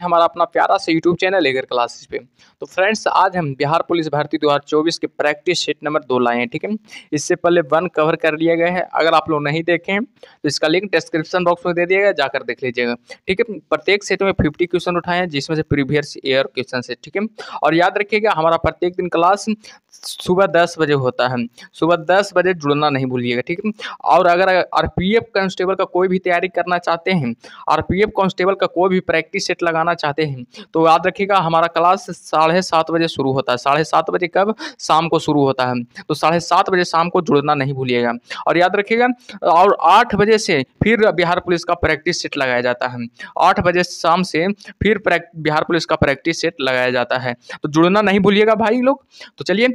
हमारा अपना प्यारा सा यूट्यूब चैनल एगर क्लासेस पे। तो फ्रेंड्स, आज हम बिहार पुलिस भर्ती 2024 के प्रैक्टिस सेट नंबर 2 लाए हैं। ठीक है, इससे पहले 1 कवर कर लिया गया है। अगर आप लोग नहीं देखे हैं तो इसका लिंक डिस्क्रिप्शन बॉक्स में दे दिया गया, जाकर देख लीजिएगा। ठीक है, प्रत्येक सेट में 50 क्वेश्चन उठाए हैं, जिसमें से प्रीवियस ईयर क्वेश्चन है। ठीक है, और याद रखिएगा हमारा प्रत्येक दिन क्लास सुबह 10 बजे होता है। सुबह 10 बजे जुड़ना नहीं भूलिएगा। ठीक है, और अगर आरपीएफ कांस्टेबल का कोई भी तैयारी करना चाहते हैं, आरपीएफ कांस्टेबल का कोई भी प्रैक्टिस सेट लगाना चाहते हैं, तो याद रखिएगा हमारा क्लास 7:30 बजे शुरू होता है। 7:30 बजे कब? शाम को शुरू होता है। तो 7:30 बजे शाम को जुड़ना नहीं भूलिएगा। और याद रखिएगा, और 8 बजे से फिर बिहार पुलिस का प्रैक्टिस सेट लगाया जाता है। 8 बजे शाम से फिर बिहार पुलिस का प्रैक्टिस सेट लगाया जाता है। तो जुड़ना नहीं भूलिएगा भाई लोग। तो चलिए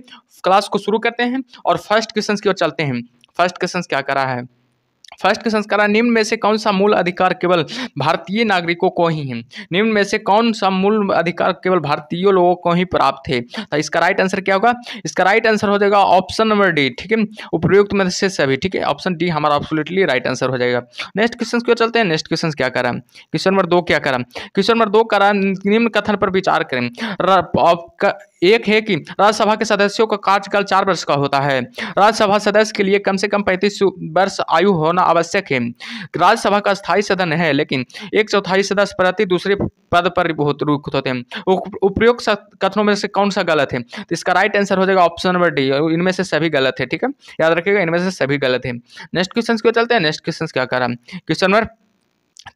क्लास को शुरू करते हैं और फर्स्ट क्वेश्चन की ओर चलते हैं। फर्स्ट क्वेश्चन क्या करा है? फर्स्ट क्वेश्चन करा, निम्न में से कौन सा मूल अधिकार केवल भारतीय नागरिकों को ही है? निम्न में से कौन सा मूल अधिकार केवल भारतीय लोगों को ही प्राप्त है? तो इसका राइट आंसर क्या होगा? इसका राइट आंसर हो जाएगा ऑप्शन नंबर डी। ठीक है, उपयुक्त में से सभी। ठीक है, ऑप्शन डी हमारा एब्सोल्युटली राइट आंसर हो जाएगा। नेक्स्ट क्वेश्चन क्यों चलते हैं। नेक्स्ट क्वेश्चन क्या करा? क्वेश्चन नंबर 2 क्या करा? क्वेश्चन नंबर 2 करा, निम्न कथन पर विचार करें। एक है कि राज्यसभा के सदस्यों का कार्यकाल 4 वर्ष का होता है। राज्यसभा सदस्य के लिए कम से कम 35 वर्ष आयु होना आवश्यक है। राज्यसभा का स्थायी सदन है, लेकिन 1/4 सदस्य प्रति दूसरे पद पर नियुक्त होते हैं। उपयुक्त कथनों में से कौन सा गलत है? तो इसका राइट आंसर हो जाएगा ऑप्शन नंबर डी। इनमें से सभी गलत है। ठीक है, याद रखिएगा इनमें से सभी गलत है। नेक्स्ट क्वेश्चन क्यों चलते हैं। नेक्स्ट क्वेश्चन क्या करा? क्वेश्चन नंबर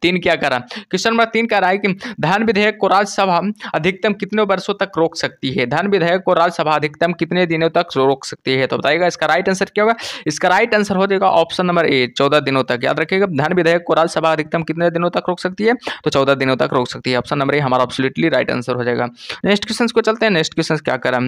3 क्या करा? क्वेश्चन नंबर 3 कह रहा है कि धन विधेयक को राज्यसभा अधिकतम कितने वर्षों तक रोक सकती है? धन विधेयक को राज्यसभा अधिकतम कितने दिनों तक रोक सकती है? तो बताइएगा इसका राइट आंसर क्या होगा? इसका राइट आंसर हो जाएगा ऑप्शन नंबर ए, 14 दिनों तक। याद रखिएगा धन विधेयक को राज्यसभा अधिकतम कितने दिनों तक रोक सकती है? तो 14 दिनों तक रोक सकती है। ऑप्शन नंबर ए हमारा एब्सोल्युटली राइट आंसर हो जाएगा। नेक्स्ट क्वेश्चन को चलते हैं। नेक्स्ट क्वेश्चन क्या करा?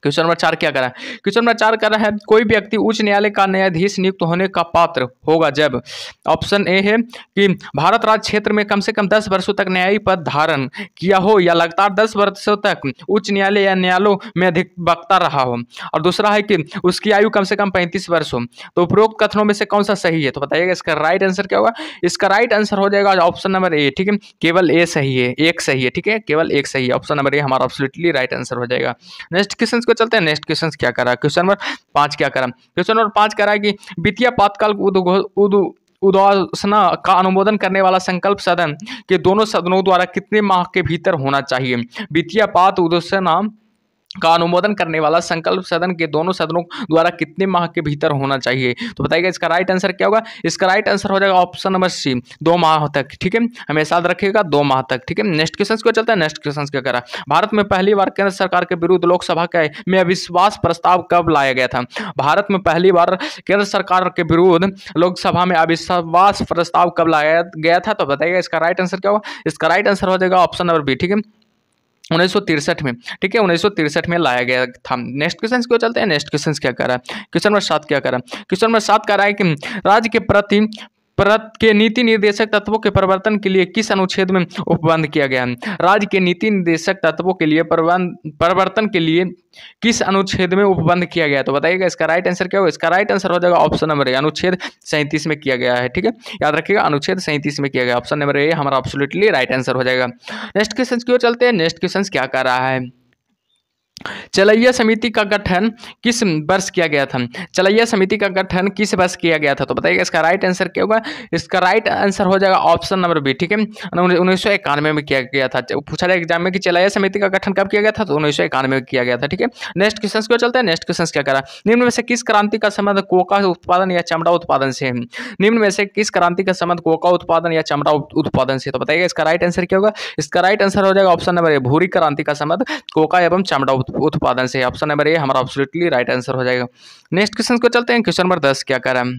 क्वेश्चन नंबर 4 क्या करा? क्वेश्चन नंबर 4 कर रहा है, कोई व्यक्ति उच्च न्यायालय का न्यायाधीश नियुक्त होने का पात्र होगा जब ऑप्शन ए है कि भारत राज्य क्षेत्र में कम से कम 10 वर्षों तक न्यायिक पद धारण किया हो, या लगातार 10 वर्षों तक उच्च न्यायालय या न्यायालयों में अधिवक्ता रहा हो, और दूसरा है कि उसकी आयु कम से कम 35 वर्ष हो। तो उपरोक्त कथनों में से कौन सा सही है? तो बताइएगा इसका राइट आंसर क्या होगा? इसका राइट आंसर हो जाएगा ऑप्शन नंबर ए। ठीक है, केवल ए सही है, एक सही है। ठीक है, केवल एक सही है। ऑप्शन नंबर ए हमारा एब्सोल्युटली राइट आंसर हो जाएगा। नेक्स्ट क्वेश्चन को चलते हैं। नेक्स्ट क्वेश्चन क्या करा? क्वेश्चन नंबर 5 क्या करा? क्वेश्चन नंबर 5 करा कि वित्तीय आपातकाल उद्घोषणा का अनुमोदन करने वाला संकल्प सदन के दोनों सदनों द्वारा कितने माह के भीतर होना चाहिए? वित्तीय आपात उद्घोषणा का अनुमोदन करने वाला संकल्प सदन के दोनों सदनों द्वारा कितने माह के भीतर होना चाहिए? तो बताइएगा इसका राइट आंसर क्या होगा? इसका राइट आंसर हो जाएगा ऑप्शन नंबर सी, 2 माह तक। ठीक है, हमेशा याद रखिएगा 2 माह तक। ठीक है, नेक्स्ट क्वेश्चन को चलता है। नेक्स्ट क्वेश्चन क्या करा? भारत में पहली बार केंद्र सरकार के विरुद्ध लोकसभा में अविश्वास प्रस्ताव कब लाया गया था? भारत में पहली बार केंद्र सरकार के विरुद्ध लोकसभा में अविश्वास प्रस्ताव कब लाया गया था? तो बताइएगा इसका राइट आंसर क्या होगा? इसका राइट आंसर हो जाएगा ऑप्शन नंबर बी। ठीक है, 1963 में। ठीक है, 1963 में लाया गया था। नेक्स्ट क्वेश्चन को चलते हैं। नेक्स्ट क्वेश्चन क्या कर रहा है? क्वेश्चन नंबर 7 क्या कर रहा है? क्वेश्चन नंबर 7 कह रहा है कि राज्य के प्रति के नीति निर्देशक तत्वों के परिवर्तन के लिए किस अनुच्छेद में उपबंध किया गया है? राज्य के नीति निर्देशक तत्वों के लिए परिवर्तन के लिए किस अनुच्छेद में उपबंध किया गया? तो बताइएगा इसका राइट आंसर क्या होगा? इसका राइट आंसर हो जाएगा ऑप्शन नंबर ए, अनुच्छेद 37 में किया गया है। ठीक है, याद रखिएगा अनुच्छेद 37 में किया गया। ऑप्शन नंबर ए हमारा एब्सोल्युटली राइट आंसर हो जाएगा। नेक्स्ट क्वेश्चन क्यों चलते हैं। नेक्स्ट क्वेश्चन क्या कर रहा है? चलैया समिति का गठन किस वर्ष किया गया था? चलैया समिति का गठन किस वर्ष किया गया था? तो बताइएगा इसका राइट आंसर क्या होगा? इसका राइट आंसर हो जाएगा ऑप्शन नंबर बी। ठीक है, 1991 में किया गया था। पूछा जाए एग्जाम में कि चलैया समिति का गठन कब किया गया था? तो 1991 में किया गया था। ठीक है, नेक्स्ट क्वेश्चन क्यों चलते हैं। नेक्स्ट क्वेश्चन क्या करा? निम्न में से किस क्रांति का संबंध कोका उत्पादन या चमड़ा उत्पादन से है? निम्न में से किस क्रांति का संबंध कोका उत्पादन या चमड़ा उत्पादन से? तो बताइएगा इसका राइट आंसर क्या होगा? इसका राइट आंसर हो जाएगा ऑप्शन नंबर ए, भूरी क्रांति का संबंध कोका एवं चमड़ा उत्पादन से। ऑप्शन नंबर ए हमारा एब्सोल्युटली राइट आंसर हो जाएगा। नेक्स्ट क्वेश्चन को चलते हैं। क्वेश्चन नंबर 10 क्या कर रहा है?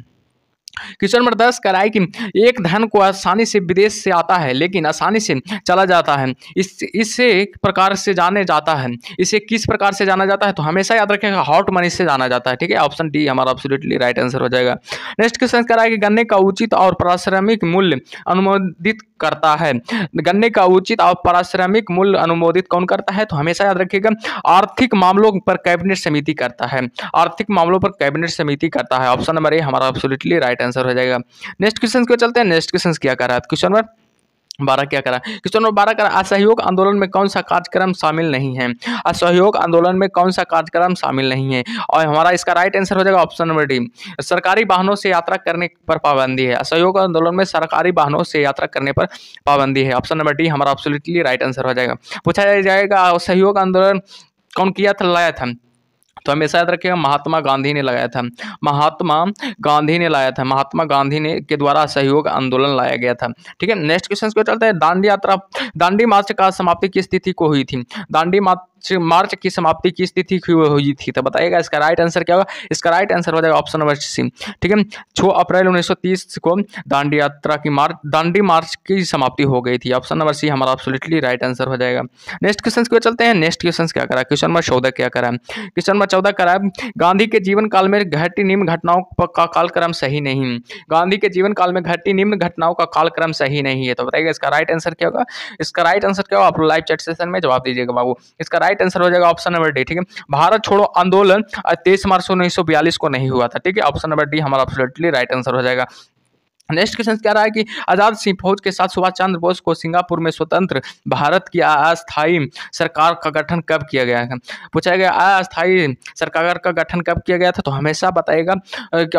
क्वेश्चन नंबर 10 कराए कि एक धन को आसानी से विदेश से आता है लेकिन आसानी से चला जाता है, इसे एक प्रकार से जाने जाता है, इसे किस प्रकार से जाना जाता है? तो हमेशा याद रखेगा हॉट मनी से जाना जाता है। ठीक है, ऑप्शन डी हमारा एब्सोल्युटली राइट आंसर हो जाएगा। नेक्स्ट क्वेश्चन कराए कि गन्ने का उचित और पारिश्रमिक मूल्य अनुमोदित करता है। गन्ने का उचित और पारिश्रमिक मूल्य अनुमोदित कौन करता है? तो हमेशा याद रखिएगा आर्थिक मामलों पर कैबिनेट समिति करता है। आर्थिक मामलों पर कैबिनेट समिति करता है। ऑप्शन नंबर ए हमारा एब्सोल्युटली राइट आंसर हो जाएगा। नेक्स्ट क्वेश्चन को चलते हैं। नेक्स्ट क्वेश्चन क्या कर रहा है? क्वेश्चन नंबर 12 क्या करा, क्वेश्चन नंबर 12 करा, असहयोग आंदोलन में कौन सा कार्यक्रम शामिल नहीं है। असहयोग आंदोलन में कौन सा कार्यक्रम शामिल नहीं है, और हमारा इसका राइट आंसर हो जाएगा ऑप्शन नंबर डी, सरकारी वाहनों से यात्रा करने पर पाबंदी है। असहयोग आंदोलन में सरकारी वाहनों से यात्रा करने पर पाबंदी है। ऑप्शन नंबर डी हमारा एब्सोल्युटली राइट आंसर हो जाएगा। पूछा जाएगा असहयोग आंदोलन कौन किया था, लाया था, तो हमेशा याद रखिएगा महात्मा गांधी ने लगाया था। महात्मा गांधी ने लाया था, महात्मा गांधी ने के द्वारा सहयोग आंदोलन लाया गया था। ठीक है, नेक्स्ट क्वेश्चन को चलते हैं। दांडी यात्रा, दांडी मार्च का समाप्ति किस तिथि को हुई थी। दांडी मार्च की समाप्ति किस तिथि की हुई थी, तो बताइएगा इसका राइट आंसर क्या होगा। इसका राइट आंसर हो जाएगा ऑप्शन नंबर सी। ठीक है, 6 अप्रैल 1930 को दांडी यात्रा की दांडी मार्च की समाप्ति हो गई थी। ऑप्शन नंबर सी हमारा एब्सोल्युटली राइट आंसर हो जाएगा। नेक्स्ट क्वेश्चन को चलते हैं। नेक्स्ट क्वेश्चन क्या करा, क्वेश्चन नंबर 14 क्या करा, क्वेश्चन नंबर 14 करा, गांधी के जीवन काल में घटी निम्न घटनाओं का कालक्रम सही नहीं। गांधी के जीवन काल में घटी निम्न घटनाओं का कालक्रम सही नहीं है, तो बताइएगा इसका राइट आंसर क्या होगा। इसका राइट आंसर क्या होगा, आप लाइव चैट सेशन में जवाब दीजिएगा बाबू। इसका राइट आंसर हो जाएगा ऑप्शन नंबर डी। ठीक है, भारत छोड़ो आंदोलन 23 मार्च 1942 को नहीं हुआ था। ठीक है, ऑप्शन नंबर डी हमारा एब्सोल्युटली राइट आंसर हो जाएगा। नेक्स्ट क्वेश्चन क्या रहा है कि आजाद सिंह फौज के साथ सुभाष चंद्र बोस को सिंगापुर में स्वतंत्र भारत की अस्थायी सरकार का गठन कब किया गया है। पूछा गया अस्थायी सरकार का गठन कब किया गया था, तो हमेशा बताएगा कि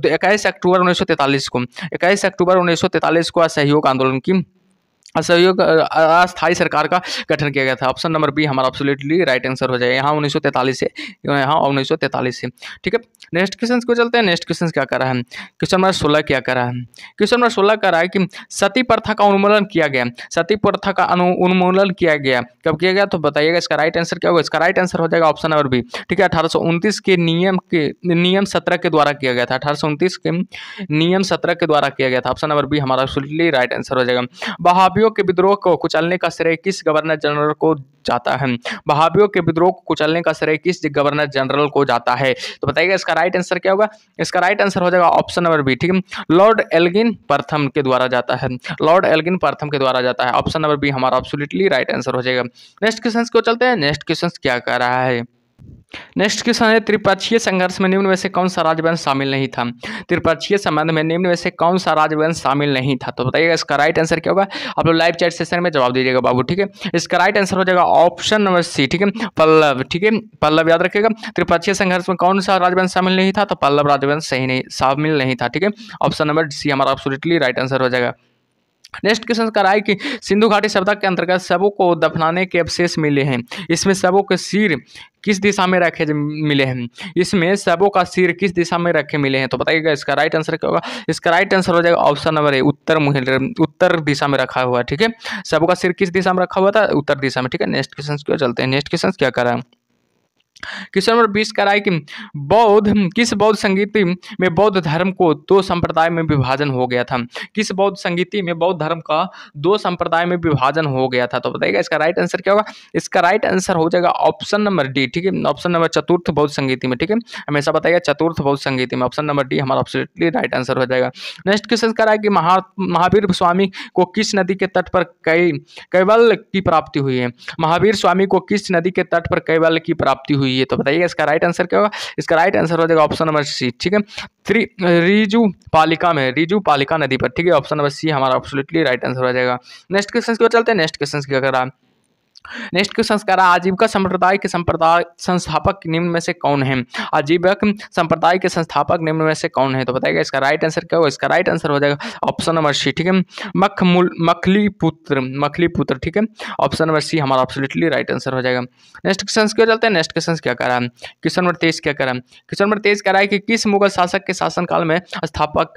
21 अक्टूबर 1943 को, 21 अक्टूबर 1943 को असहयोग आंदोलन की असहयोग अस्थायी सरकार का गठन किया गया था। ऑप्शन नंबर बी हमारा एब्सोल्युटली राइट आंसर हो जाएगा। यहाँ 1943 से, यहाँ 1943 से। ठीक है, नेक्स्ट क्वेश्चन को चलते हैं। नेक्स्ट क्वेश्चन क्या करा है, क्वेश्चन नंबर 16 क्या करा है, क्वेश्चन नंबर 16 करा है कि सती प्रथा का उन्मूलन किया गया। सती प्रथा का उन्मूलन किया गया कब किया गया, तो बताइएगा इसका राइट आंसर क्या होगा। इसका राइट आंसर हो जाएगा ऑप्शन नंबर बी। ठीक है, 1829 के नियम 17 के द्वारा किया गया था। 1829 के नियम 17 के द्वारा किया गया था। ऑप्शन नंबर बी हमारा एब्सोल्युटली राइट आंसर हो जाएगा। बहाबियों के विद्रोह को कुचलने का श्रेय किस गवर्नर जनरल को जाता है। बहाबियों के विद्रोह को कुचलने का श्रेय किस गवर्नर जनरल को जाता है, तो बताइएगा इसका राइट आंसर क्या होगा। इसका राइट आंसर हो जाएगा ऑप्शन नंबर बी। ठीक है, लॉर्ड एल्गिन प्रथम के द्वारा जाता है। लॉर्ड एल्गिन प्रथम के द्वारा जाता है। ऑप्शन नंबर बी हमारा एब्सोल्युटली राइट आंसर हो जाएगा। नेक्स्ट क्वेश्चन को चलते हैं। नेक्स्ट क्वेश्चन क्या कर रहा है, नेक्स्ट क्वेश्चन है त्रिपक्षीय संघर्ष में निम्न में से कौन सा राजवंश शामिल नहीं था। त्रिपक्षीय संबंध में निम्न में से कौन सा राजवंश शामिल नहीं था, तो बताइएगा इसका राइट आंसर क्या होगा। आप लोग लाइव चैट सेशन में जवाब दीजिएगा बाबू। ठीक है, इसका राइट आंसर हो जाएगा ऑप्शन नंबर सी। ठीक है, पल्लव। ठीक है, पल्लव याद रखिएगा। त्रिपक्षीय संघर्ष में कौन सा राजवंश शामिल नहीं था, तो पल्लव राजवंश सही नहीं शामिल नहीं था। ठीक है, ऑप्शन नंबर सी हमारा एब्सोल्युटली राइट आंसर हो जाएगा। नेक्स्ट क्वेश्चन का है कि सिंधु घाटी सभ्यता के अंतर्गत शवों को दफनाने के अवशेष मिले हैं। इसमें शवों के सिर किस दिशा में रखे मिले हैं। इसमें शवों का सिर किस दिशा में रखे मिले हैं, तो बताइएगा इसका राइट आंसर क्या होगा। इसका राइट आंसर हो जाएगा ऑप्शन नंबर ए, उत्तर दिशा में रखा हुआ। ठीक है, शवों का सिर किस दिशा में रखा हुआ था, उत्तर दिशा में। ठीक है, नेक्स्ट क्वेश्चन को चलते हैं। नेक्स्ट क्वेश्चन क्या कर रहा है, क्वेश्चन नंबर 20 का है कि किस बौद्ध संगीति में बौद्ध धर्म को 2 संप्रदाय में विभाजन हो गया था। किस बौद्ध संगीति में बौद्ध धर्म का 2 संप्रदाय में विभाजन हो गया था, तो बताइएगा इसका राइट आंसर क्या होगा। इसका राइट आंसर हो जाएगा ऑप्शन नंबर डी। ठीक है, ऑप्शन नंबर चतुर्थ बौद्ध संगीति में। ठीक है, हमेशा बताइएगा चतुर्थ बौद्ध संगीति में। ऑप्शन नंबर डी हमारा एब्सोल्युटली राइट आंसर हो जाएगा। नेक्स्ट क्वेश्चन का है कि महावीर स्वामी को किस नदी के तट पर कैवल्य की प्राप्ति हुई है। महावीर स्वामी को किस नदी के तट पर कैवल्य की प्राप्ति हुई है, तो बताइएगा इसका राइट आंसर क्या होगा। इसका राइट आंसर हो जाएगा ऑप्शन नंबर सी। ठीक है, रिजु पालिका नदी पर। ठीक है, ऑप्शन नंबर सी हमारा एब्सोल्युटली राइट आंसर हो जाएगा। नेक्स्ट क्वेश्चन की ओर चलते हैं। नेक्स्ट क्वेश्चन क्या कर रहा है, नेक्स्ट क्वेश्चन कह रहा है आजीविका संप्रदाय के संस्थापक निम्न में से कौन है। आजीविक संप्रदाय के संस्थापक निम्न में से कौन है, तो बताइएगा इसका राइट आंसर क्या होगा। इसका राइट आंसर हो जाएगा ऑप्शन नंबर सी। ठीक है, मखलीपुत्र। ठीक है, ऑप्शन नंबर सी हमारा एब्सोल्युटली राइट आंसर हो जाएगा। नेक्स्ट क्वेश्चन क्यों चलते हैं। नेक्स्ट क्वेश्चन क्या कर रहा है, क्वेश्चन नंबर 23 क्या कर रहा है। क्वेश्चन नंबर 23 कह रहा है कि किस मुगल शासक के शासनकाल में स्थापक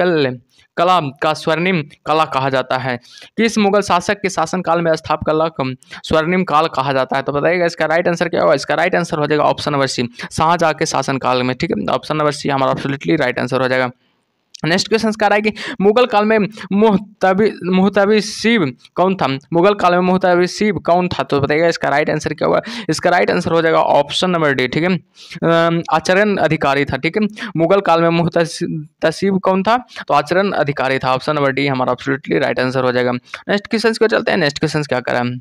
कला का स्वर्णिम कला कहा जाता है। किस मुगल शासक के शासनकाल में स्थापक कला को स्वर्णिम काल कहा जाता है, तो बताइएगा इसका राइट आंसर क्या होगा। इसका राइट आंसर हो जाएगा ऑप्शन नंबर सी, शाहजहां के शासनकाल में। ठीक है, ऑप्शन नंबर सी हमारा एब्सोल्युटली राइट आंसर हो जाएगा। नेक्स्ट क्वेश्चन कह रहा है कि मुगल काल में मुहतबिसिब कौन था। मुगल काल में मुहतबिसिब कौन था, तो बताइएगा इसका राइट आंसर क्या होगा। इसका राइट आंसर हो जाएगा ऑप्शन नंबर डी। ठीक है, आचरण अधिकारी था। ठीक है, मुगल काल में मुहतसिब कौन था, तो आचरण अधिकारी था। ऑप्शन नंबर डी हमारा एब्सोल्युटली राइट आंसर हो जाएगा। नेक्स्ट क्वेश्चन को चलते हैं। नेक्स्ट क्वेश्चन क्या कर रहा है,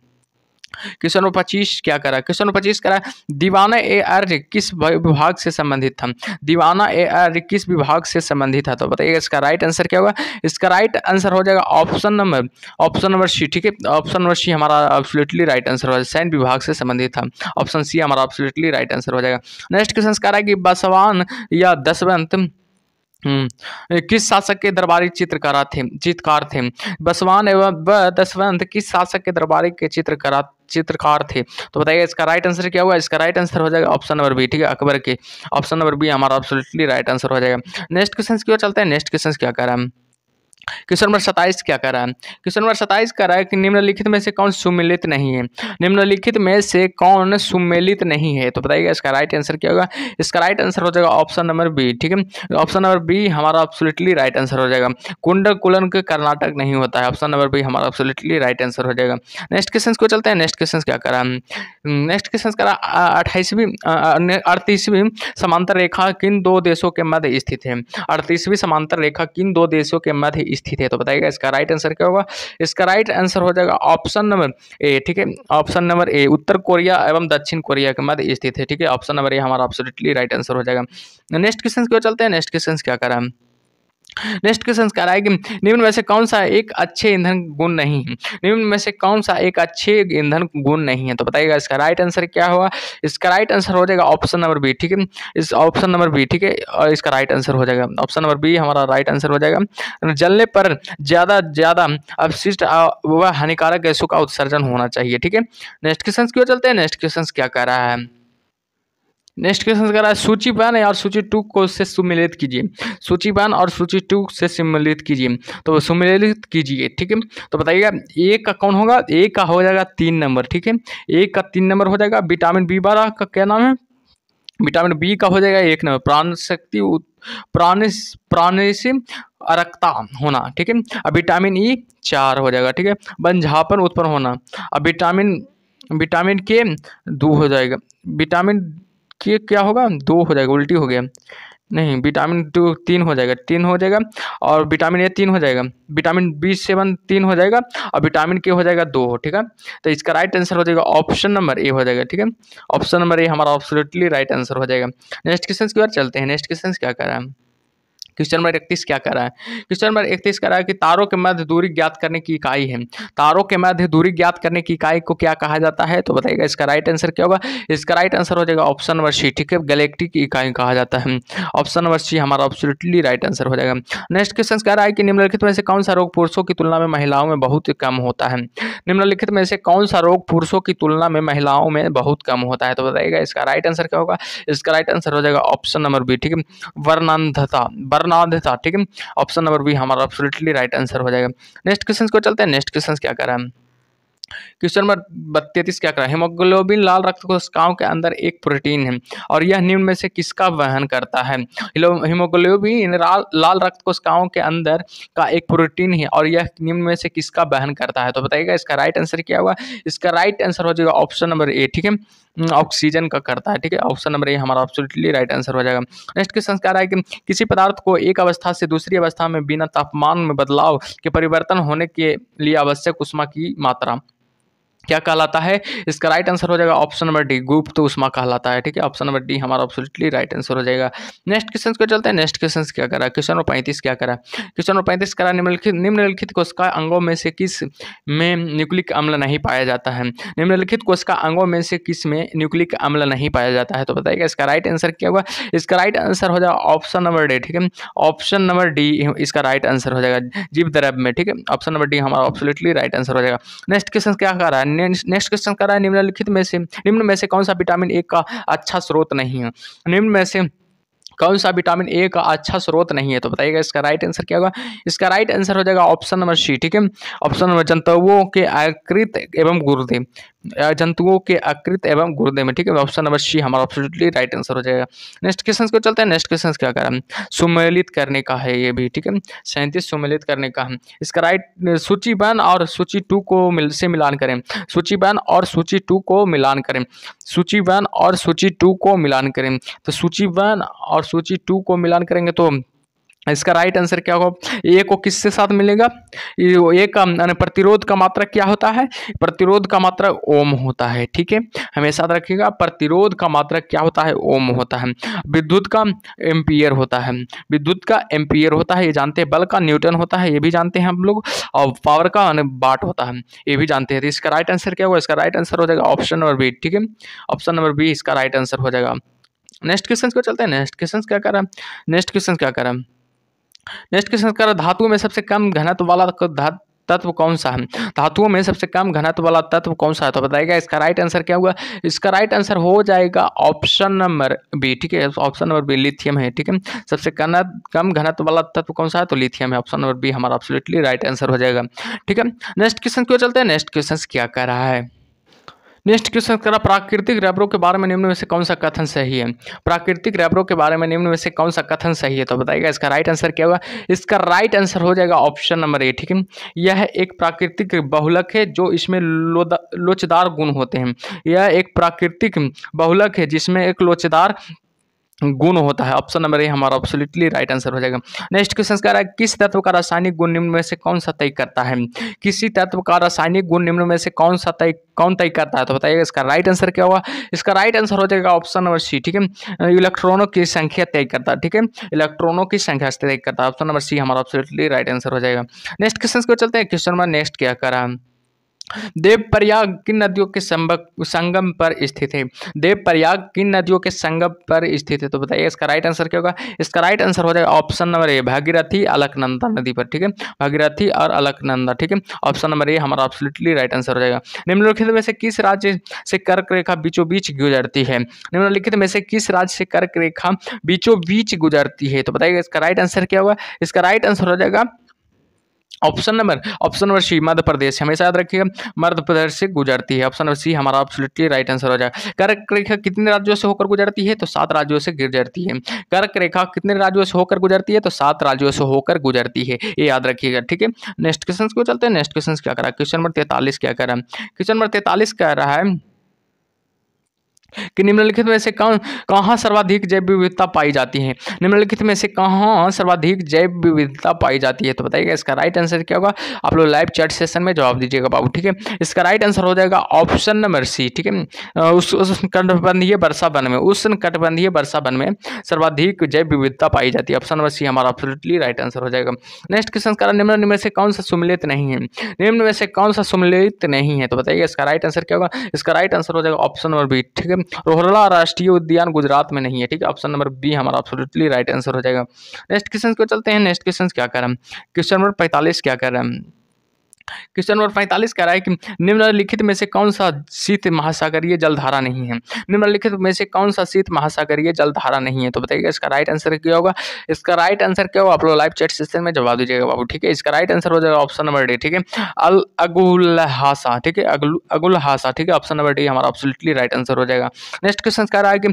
क्वेश्चन नंबर 25 क्या करा, क्वेश्चन नंबर 25 करा दीवाना ए आर्य किस विभाग से संबंधित था, दीवाना ए आर्य किस विभाग से संबंधित था, तो बताइएगा इसका राइट आंसर क्या होगा। इसका राइट आंसर हो जाएगा ऑप्शन नंबर सी, ठीक है, ऑप्शन नंबर सी हमारा एब्सोल्युटली राइट आंसर हो जाएगा, सैन्य विभाग से संबंधित था, ऑप्शन सी हमारा एब्सोल्युटली राइट आंसर हो जाएगा। नेक्स्ट क्वेश्चन कह रहा है कि बसवान या दशवंत किस शासक के दरबारी चित्रकार थे, बसवान एवं दशवंत किस शासक के दरबारी के चित्रकार थे, तो बताइए इसका राइट आंसर क्या होगा। इसका राइट आंसर हो जाएगा ऑप्शन नंबर बी, ठीक है, अकबर के, ऑप्शन नंबर बी हमारा एब्सोल्युटली राइट आंसर हो जाएगा। नेक्स्ट क्वेश्चन की ओर चलते हैं। नेक्स्ट क्वेश्चन क्या कह रहा है, क्वेश्चन नंबर 27 क्या कर रहा है, क्वेश्चन नंबर 27 कर रहा है कि निम्नलिखित में से कौन सुमेलित नहीं है, निम्नलिखित में से कौन सुमेलित नहीं है, तो बताइएगा इसका राइट आंसर क्या होगा। इसका राइट आंसर हो जाएगा ऑप्शन नंबर बी, ठीक है, ऑप्शन नंबर बी हमारा एब्सोल्युटली राइट आंसर हो जाएगा। कुंडकुलन के कर्नाटक नहीं होता है, ऑप्शन नंबर बी हमारा एब्सोल्युटली राइट आंसर हो जाएगा। नेक्स्ट क्वेश्चन को चलते हैं। नेक्स्ट क्वेश्चन क्या कर रहा है, नेक्स्ट क्वेश्चन कर रहा 38वीं समांतर रेखा किन दो देशों के मध्य स्थित है, 38वीं समांतर रेखा किन दो देशों के मध्य स्थित है, तो बताइएगा इसका राइट आंसर क्या होगा। इसका राइट आंसर हो जाएगा ऑप्शन नंबर ए, ठीक है, option number A Uttar Korea एवं दक्षिण कोरिया के मध्य स्थित है, ठीक है, ऑप्शन नंबर ए हमारा एब्सोल्युटली राइट आंसर हो जाएगा। नेक्स्ट क्वेश्चन की ओर चलते हैं। नेक्स्ट क्वेश्चन क्या कर रहा है, नेक्स्ट क्वेश्चन कह रहा है कि निम्न में से कौन सा एक अच्छे ईंधन गुण नहीं है, निम्न में से कौन सा एक अच्छे ईंधन गुण नहीं है, तो बताइएगा इसका राइट आंसर क्या होगा। इसका राइट आंसर हो जाएगा ऑप्शन नंबर बी, ठीक है, इस ऑप्शन नंबर बी, ठीक है, और इसका राइट आंसर हो जाएगा ऑप्शन नंबर बी हमारा राइट आंसर हो जाएगा। जलने पर ज्यादा अपशिष्ट व हानिकारक गैसों का उत्सर्जन होना चाहिए, ठीक है। नेक्स्ट क्वेश्चन की ओर चलते हैं। नेक्स्ट क्वेश्चन क्या कह रहा है, नेक्स्ट क्वेश्चन कह रहा है सूची 1 और सूची 2 को से सुमेलित कीजिए, सूची 1 और सूची 2 से सुमेलित कीजिए, तो सुमेलित कीजिए, ठीक है, तो बताइएगा एक का कौन होगा, एक का हो जाएगा 3 नंबर, ठीक है, एक का 3 नंबर हो जाएगा। विटामिन B12 का क्या नाम है, विटामिन बी का हो जाएगा 1 नंबर, प्राण शक्ति प्राणेश अरक्ता होना, ठीक है, अब विटामिन ई 4 हो जाएगा, ठीक है, बंझापन उत्पन्न होना, अब विटामिन के 2 हो जाएगा, विटामिन के क्या होगा 2 हो जाएगा, उल्टी हो गया, नहीं विटामिन 2 3 हो जाएगा, 3 हो जाएगा, और विटामिन ए 3 हो जाएगा, विटामिन B7 3 हो जाएगा, और विटामिन के हो जाएगा 2, ठीक है, तो इसका राइट आंसर हो जाएगा ऑप्शन नंबर ए हो जाएगा, ठीक है, ऑप्शन नंबर ए हमारा एब्सोल्युटली राइट आंसर हो जाएगा। नेक्स्ट क्वेश्चन की ओर चलते हैं। नेक्स्ट क्वेश्चन क्या कर रहा है, क्वेश्चन नंबर 31 क्या कर रहा है, क्वेश्चन नंबर 31 कह रहा है कि तारों के मध्य दूरी ज्ञात करने की इकाई है, तारों के मध्य दूरी ज्ञात करने की इकाई को क्या कहा जाता है, तो बताइएगा इसका राइट आंसर क्या होगा। इसका राइट आंसर हो जाएगा ऑप्शन नंबर सी, ठीक है, गैलेक्टिक की इकाई कहा जाता है, ऑप्शन नंबर सी हमारा एब्सोल्युटली राइट आंसर हो जाएगा। नेक्स्ट क्वेश्चन कह रहा है कि निम्नलिखित में से कौन सा रोग पुरुषों की तुलना में महिलाओं में बहुत कम होता है, निम्नलिखित में से कौन सा रोग पुरुषों की तुलना में महिलाओं में बहुत कम होता है, तो बताइएगा इसका राइट आंसर क्या होगा। इसका राइट आंसर हो जाएगा ऑप्शन नंबर बी, ठीक है, वर्णांधता, ठीक है, ऑप्शन नंबर बी हमारा एब्सोल्युटली राइट आंसर हो जाएगा। नेक्स्ट क्वेश्चन को चलते हैं। नेक्स्ट क्वेश्चन क्या कर रहा है, क्वेश्चन नंबर 33 क्या कर रहा है, हीमोग्लोबिन लाल रक्त कोशिकाओं के अंदर एक प्रोटीन है और यह निम्न में से किसका वहन करता है, हीमोग्लोबिन लाल रक्त कोशिकाओं के अंदर का एक प्रोटीन है और यह निम्न में से किसका वहन करता है, तो बताइएगा इसका राइट आंसर क्या होगा। इसका राइट आंसर हो जाएगा ऑप्शन नंबर ए, ठीक है, ऑक्सीजन का करता है, ठीक है, ऑप्शन नंबर ए हमारा एब्सोल्युटली राइट आंसर हो जाएगा। नेक्स्ट क्वेश्चन कह रहा है कि किसी पदार्थ को एक अवस्था से दूसरी अवस्था में बिना तापमान में बदलाव के परिवर्तन होने के लिए आवश्यक ऊष्मा की मात्रा क्या कहलाता है, इसका राइट आंसर हो जाएगा ऑप्शन नंबर डी, गुप्त ऊष्मा कहलाता है, ठीक है, ऑप्शन नंबर डी हमारा एब्सोल्युटली राइट आंसर हो जाएगा। नेक्स्ट क्वेश्चन को चलते हैं। नेक्स्ट क्वेश्चन क्या करा, क्वेश्चन नंबर 35 क्या करा, क्वेश्चन नंबर 35 करा निम्नलिखित कोशिका अंगों में से किस में न्यूक्लिक अम्ल नहीं पाया जाता है, निम्नलिखित कोशिका अंगों में से किस में न्यूक्लिक अम्ल नहीं पाया जाता है, तो बताइएगा इसका राइट आंसर क्या होगा। इसका राइट आंसर हो जाएगा ऑप्शन नंबर डी, ठीक है, ऑप्शन नंबर डी इसका राइट आंसर हो जाएगा, जीव द्रव्य में, ठीक है, ऑप्शन नंबर डी हमारा एब्सोल्युटली राइट आंसर हो जाएगा। नेक्स्ट क्वेश्चन क्या कर रहा है, नेक्स्ट क्वेश्चन कर रहा है निम्न में से कौन सा विटामिन ए का अच्छा स्रोत नहीं है, निम्न में से कौन सा विटामिन ए का अच्छा स्रोत नहीं है, तो बताइएगा इसका राइट आंसर क्या होगा। इसका राइट आंसर हो जाएगा ऑप्शन नंबर सी, ठीक है, ऑप्शन नंबर जंतुओं के आकृत एवं गुर्दे, जंतुओं के आकृत एवं गुर्दे में, ठीक है, ऑप्शन नंबर सी हमारा एब्सोल्युटली राइट आंसर हो जाएगा। नेक्स्ट क्वेश्चन को चलते हैं। नेक्स्ट क्वेश्चन क्या कर रहा है, सुमेलित करने का है ये भी, ठीक है, 37 सुमेलित करने का है। इसका राइट सूची 1 और सूची 2 को से मिलान करें, सूची 1 और सूची 2 को मिलान करें, सूची 1 और सूची 2 को मिलान करें, तो सूची 1 और सूची 2 को मिलान करेंगे तो इसका राइट आंसर क्या होगा? ए को किसके साथ मिलेगा? ए का प्रतिरोध का मात्रक क्या होता है? प्रतिरोध का मात्रक ओम होता है। ठीक है, हमेशा याद रखिएगा, प्रतिरोध का मात्रक क्या होता है? ओम होता है। विद्युत का एम्पियर होता है, विद्युत का एम्पियर होता है, ये जानते हैं। बल का न्यूटन होता है, ये भी जानते हैं हम लोग। और पावर का वाट होता है, ये भी जानते हैं। तो इसका राइट आंसर क्या होगा? इसका राइट आंसर हो जाएगा ऑप्शन नंबर बी। ठीक है, ऑप्शन नंबर बी इसका राइट आंसर हो जाएगा। नेक्स्ट क्वेश्चन को चलते हैं। नेक्स्ट क्वेश्चन क्या कर रहा है? नेक्स्ट क्वेश्चन क्या कर रहा है? नेक्स्ट क्वेश्चन कर धातु में सबसे कम घनत्व वाला तत्व कौन सा है? धातुओं में सबसे कम घनत्व वाला तत्व कौन सा है? तो बताइएगा इसका राइट आंसर क्या होगा? इसका राइट आंसर हो जाएगा ऑप्शन नंबर बी। ठीक है, ऑप्शन नंबर बी लिथियम है। ठीक है, सबसे कम घनत्व वाला तत्व कौन सा है? तो लिथियम है। ऑप्शन नंबर बी हमारा एब्सोल्युटली राइट आंसर हो जाएगा। ठीक है, नेक्स्ट क्वेश्चन क्यों चलते हैं। नेक्स्ट क्वेश्चन क्या कह रहा है? नेक्स्ट क्वेश्चन करा प्राकृतिक रैपरों के बारे में निम्न में से कौन सा कथन सही है? प्राकृतिक रैपरों के बारे में निम्न में से कौन सा कथन सही है? तो बताइएगा इसका राइट आंसर क्या होगा? इसका राइट आंसर हो जाएगा ऑप्शन नंबर ए। ठीक है, यह एक प्राकृतिक बहुलक है जो इसमें लोचदार गुण होते हैं। यह एक प्राकृतिक बहुलक है जिसमें एक लोचदार गुण होता है। ऑप्शन नंबर ए हमारा एब्सोल्युटली राइट आंसर हो जाएगा। नेक्स्ट क्वेश्चन कह रहा है किस तत्व का रासायनिक गुण निम्न में से कौन सा तय करता है? किसी तत्व का रासायनिक गुण निम्न में से कौन तय करता है? तो बताइएगा इसका राइट आंसर क्या होगा? इसका राइट आंसर हो जाएगा ऑप्शन नंबर सी। ठीक है, इलेक्ट्रॉनों की संख्या तय करता है। ठीक है, इलेक्ट्रॉनों की संख्या तय करता है। ऑप्शन नंबर सी हमारा एब्सोल्युटली राइट आंसर हो जाएगा। नेक्स्ट क्वेश्चन को चलते हैं। क्वेश्चन नंबर नेक्स्ट क्या कर रहा है? देवप्रयाग किन नदियों के संगम पर स्थित है? देवप्रयाग किन नदियों के संगम पर स्थित है? तो बताइए इसका राइट आंसर क्या होगा? इसका राइट आंसर हो जाएगा option number A Bhagirathi Alaknanda नदी पर। ठीक है, भागीरथी और अलकनंदा। ठीक है, ऑप्शन नंबर ए हमारा एब्सोल्युटली राइट आंसर हो जाएगा। निम्नलिखित में से किस राज्य से कर्क रेखा बीचों बीच गुजरती है? निम्नलिखित में से किस राज्य से कर्क रेखा बीचों बीच गुजरती है? तो बताइएगा इसका राइट आंसर क्या होगा? इसका राइट आंसर हो जाएगा option number C Madhya Pradesh. हमेशा याद रखिएगा, मध्य प्रदेश से गुजरती है। ऑप्शन नंबर सी हमारा एब्सोल्युटली राइट आंसर हो जाएगा। कर्क रेखा कितने राज्यों से होकर गुजरती है? तो 7 राज्यों से गुजरती है। कर्क रेखा कितने राज्यों से होकर गुजरती है? तो 7 राज्यों से होकर गुजरती है, ये याद रखिएगा। ठीक है, नेक्स्ट क्वेश्चन को चलते हैं। नेक्स्ट क्वेश्चन क्या कर रहा है? क्वेश्चन नंबर 43 क्या कर रहा है? क्वेश्चन नंबर 43 कह रहा है कि निम्नलिखित में से कहाँ सर्वाधिक जैव विविधता पाई जाती है? निम्नलिखित में से कहाँ सर्वाधिक जैव विविधता पाई जाती है? तो बताइएगा इसका राइट आंसर क्या होगा? आप लोग लाइव चैट सेशन में जवाब दीजिएगा बाबू। ठीक है, इसका राइट आंसर हो जाएगा ऑप्शन नंबर सी। ठीक है, उष्णकटिबंधीय वर्षा वन में, उष्णकटिबंधीय वर्षा वन में सर्वाधिक जैव विविधता पाई जाती है। ऑप्शन नंबर सी हमारा एब्सोल्युटली राइट आंसर हो जाएगा। नेक्स्ट क्वेश्चन का निम्न में से कौन सा सुमेलित नहीं है? निम्न में से कौन सा सुमेलित नहीं है? तो बताइए इसका राइट आंसर क्या होगा? इसका राइट आंसर हो जाएगा ऑप्शन नंबर बी। ठीक है, रोहला राष्ट्रीय उद्यान गुजरात में नहीं है। ठीक है, ऑप्शन नंबर बी हमारा एब्सोल्युटली राइट आंसर हो जाएगा। नेक्स्ट क्वेश्चन को चलते हैं। नेक्स्ट क्वेश्चन क्या कर रहे हैं? क्वेश्चन नंबर 45 क्या कर रहे हैं? क्वेश्चन नंबर 45 कह रहा है कि निम्नलिखित में से कौन सा शीत महासागरीय जलधारा नहीं है? निम्नलिखित में से कौन सा शीत महासागरीय जलधारा नहीं है? तो बताइएगा इसका राइट आंसर क्या होगा? इसका राइट आंसर क्या होगा? आप लोग लाइव चैट सेशन में जवाब दीजिएगा बाबू। ठीक है, इसका राइट आंसर हो जाएगा ऑप्शन नंबर डी। ठीक है, अल अगुलहासा। ठीक है, अगुलहासा। ठीक है, ऑप्शन नंबर डी हमारा एब्सोल्युटली राइट आंसर हो जाएगा। नेक्स्ट क्वेश्चन कह रहा है कि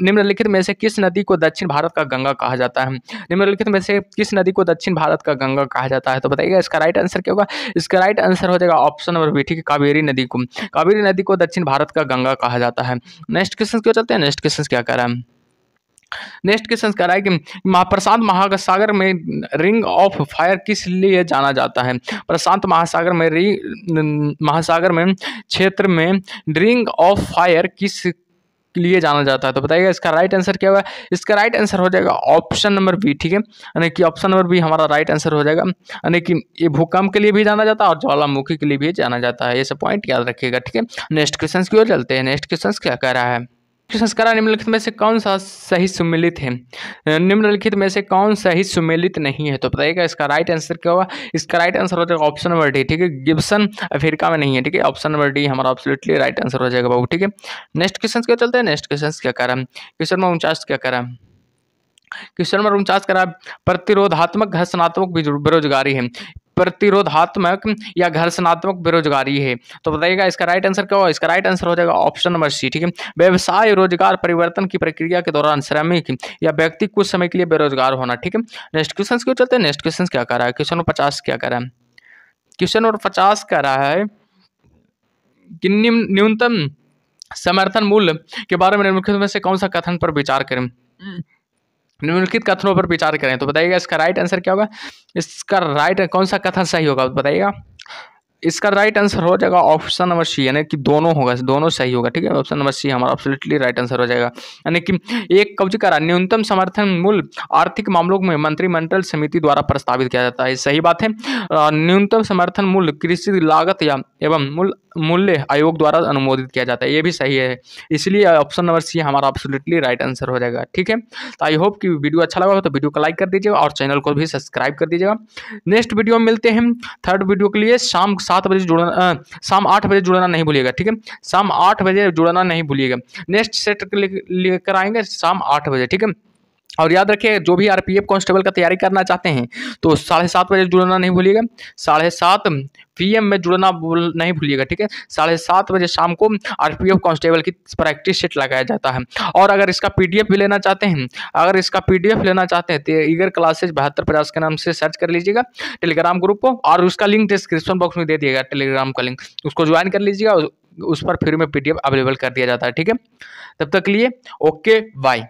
निम्नलिखित में से किस नदी को दक्षिण भारत का गंगा कहा जाता है? निम्नलिखित में से किस नदी को दक्षिण भारत का गंगा कहा जाता है? तो बताइएगा इसका राइट आंसर क्या होगा? इसका राइट आंसर हो जाएगा ऑप्शन नंबर बी। ठीक है, कावेरी नदी को दक्षिण भारत का गंगा कहा जाता है। नेक्स्ट क्वेश्चन क्यों चलते हैं। नेक्स्ट क्वेश्चन क्या कर रहा है? नेक्स्ट क्वेश्चन कह रहा है कि प्रशांत महासागर में रिंग ऑफ फायर किस लिए जाना जाता है? प्रशांत महासागर में क्षेत्र में रिंग ऑफ फायर किस लिए जाना जाता है? तो बताइएगा इसका राइट आंसर क्या होगा? इसका राइट आंसर हो जाएगा ऑप्शन नंबर बी। ठीक है, यानी कि ऑप्शन नंबर बी हमारा राइट आंसर हो जाएगा। यानी कि ये भूकंप के लिए भी जाना जाता है और ज्वालामुखी के लिए भी जाना जाता है। ये सब पॉइंट याद रखिएगा। ठीक है, नेक्स्ट क्वेश्चन की ओर चलते हैं। नेक्स्ट क्वेश्चन क्या कह रहा है? संस्कार निम्नलिखित में से कौन सा सही सुमेलित है? निम्नलिखित में से कौन सही सुमेलित नहीं है? तो बताइएगा इसका राइट आंसर क्या होगा? इसका राइट आंसर हो जाएगा ऑप्शन नंबर डी। ठीक है, गिब्सन अफ्रीका में नहीं है। ठीक है, ऑप्शन नंबर डी हमारा एब्सोल्युटली राइट आंसर हो जाएगा बाबू। ठीक है, नेक्स्ट क्वेश्चन क्या चलते हैं। नेक्स्ट क्वेश्चन क्या कर रहा है? क्वेश्चन नंबर 49 क्या कर रहा है? क्वेश्चन नंबर 49 करा प्रतिरोधात्मक घर्षणात्मक बेरोजगारी है। प्रतिरोधात्मक या घर्षणात्मक बेरोजगारी है। तो बताइएगा इसका राइट आंसर क्या होगा? इसका राइट आंसर हो जाएगा ऑप्शन नंबर सी। ठीक है, व्यवसाय रोजगार परिवर्तन की प्रक्रिया के दौरान श्रमिक या व्यक्ति कुछ समय के लिए बेरोजगार होना। ठीक है, नेक्स्ट क्वेश्चन क्यों चलते हैं। नेक्स्ट क्वेश्चन क्या कर रहा है? क्वेश्चन नंबर 50 क्या कर रहा है? क्वेश्चन नंबर 50 कह रहा है कि न्यूनतम समर्थन मूल्य के बारे में निम्नलिखित में से कौन सा कथन पर विचार करें? निम्नलिखित कथनों पर विचार करें। तो बताइएगा इसका राइट आंसर क्या होगा। इसका राइट कौन सा कथन सही होगा बताइएगा। इसका राइट आंसर हो जाएगा ऑप्शन नंबर सी, यानी कि दोनों होगा, दोनों सही होगा। ठीक है, ऑप्शन नंबर सी हमारा एब्सोल्युटली राइट आंसर हो जाएगा। यानी कि एक कब्ज करा न्यूनतम समर्थन मूल्य आर्थिक मामलों में मंत्रिमंडल समिति द्वारा प्रस्तावित किया जाता है। सही बात है। न्यूनतम समर्थन मूल्य कृषि लागत या एवं मूल्य आयोग द्वारा अनुमोदित किया जाता है, ये भी सही है। इसलिए ऑप्शन नंबर सी हमारा एब्सोल्युटली राइट आंसर हो जाएगा। ठीक है, तो आई होप कि वीडियो अच्छा लगा हो तो वीडियो को लाइक कर दीजिएगा और चैनल को भी सब्सक्राइब कर दीजिएगा। नेक्स्ट वीडियो में मिलते हैं थर्ड वीडियो के लिए। शाम 7 बजे जुड़ना, शाम 8 बजे जुड़ना नहीं भूलिएगा। ठीक है, शाम 8 बजे जुड़ना नहीं भूलिएगा। नेक्स्ट सेट लेकर आएंगे शाम 8 बजे। ठीक है, और याद रखिए जो भी आरपीएफ कांस्टेबल का तैयारी करना चाहते हैं तो 7:30 बजे जुड़ना नहीं भूलिएगा। 7:30 PM में जुड़ना नहीं भूलिएगा। ठीक है, 7:30 बजे शाम को आरपीएफ कांस्टेबल की प्रैक्टिस सेट लगाया जाता है। और अगर इसका पीडीएफ भी लेना चाहते हैं, तो ईगर क्लासेज 7250 के नाम से सर्च कर लीजिएगा टेलीग्राम ग्रुप को, और उसका लिंक डिस्क्रिप्शन बॉक्स में दे दिएगा, टेलीग्राम का लिंक, उसको ज्वाइन कर लीजिएगा। उस पर फ्री में पीडीएफ अवेलेबल कर दिया जाता है। ठीक है, तब तक के लिए ओके बाय।